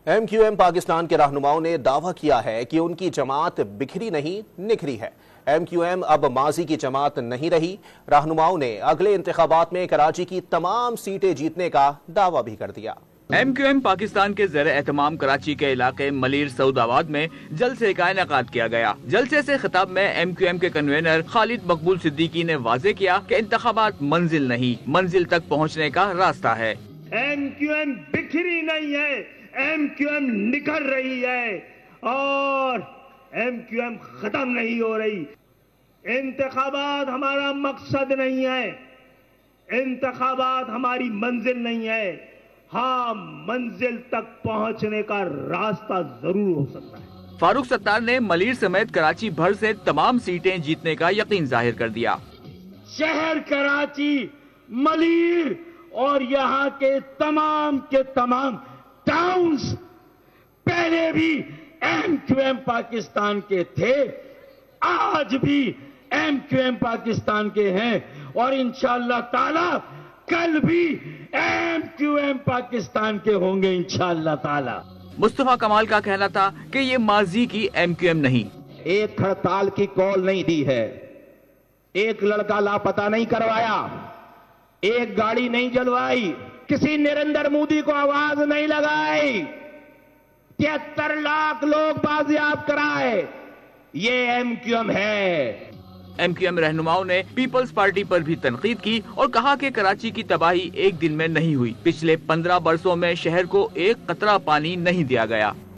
M Q M Pakistan کے رہنماؤں نے دعویٰ کیا ہے کہ ان کی جماعت بکھری نہیں نکھری ہے۔ ایم کیو ایم اب ماضی کی جماعت نہیں رہی۔ رہنماؤں نے اگلے انتخابات میں کراچی کی تمام سیٹیں جیتنے کا دعویٰ بھی کر دیا۔ ایم کیو ایم پاکستان کے زیر اہتمام کراچی کے علاقے ملیر سعود آباد میں جلسے کا انعقاد کیا گیا۔ جلسے سے خطاب میں ایم کیو ایم کے کنوینر خالد مقبول صدیقی نے واضح کیا کہ انتخابات منزل نہیں، منزل تک پہنچنے کا راستہ ہے۔ ایم کیو ایم بکھری نہیں ہے، ایم کیو ایم نکل رہی ہے اور ایم کیو ایم ختم نہیں ہو رہی۔ انتخابات ہمارا مقصد نہیں ہے، انتخابات ہماری منزل نہیں ہے۔ ہاں، منزل تک پہنچنے کا راستہ ضرور ہو سکتا ہے۔ فاروق ستار نے ملیر سمیت کراچی بھر سے تمام سیٹیں جیتنے کا یقین ظاہر کر دیا۔ شہر کراچی، ملیر اور یہاں کے تمام ٹاؤنز پہلے بھی ایم کیو ایم پاکستان کے تھے، آج بھی ایم کیو ایم پاکستان کے ہیں اور انشاءاللہ تعالی کل بھی ایم کیو ایم پاکستان کے ہوں گے انشاءاللہ تعالی۔ مصطفیٰ کمال کا کہنا تھا کہ یہ ماضی کی ایم کیو ایم نہیں۔ ایک ہڑتال کی کال نہیں دی ہے، ایک لڑکا لاپتہ نہیں کروایا، ایک گاڑی نہیں جلوائی، کسی نریندر مودی کو آواز نہیں لگائی، 73 لاکھ لوگ بازیاب کرائے۔ یہ ایم کیو ایم ہے۔ ایم کیو ایم رہنماؤں نے پیپلز پارٹی پر بھی تنقید کی اور کہا کہ کراچی کی تباہی ایک دن میں نہیں ہوئی، پچھلے 15 برسوں میں شہر کو ایک قطرہ پانی نہیں دیا گیا۔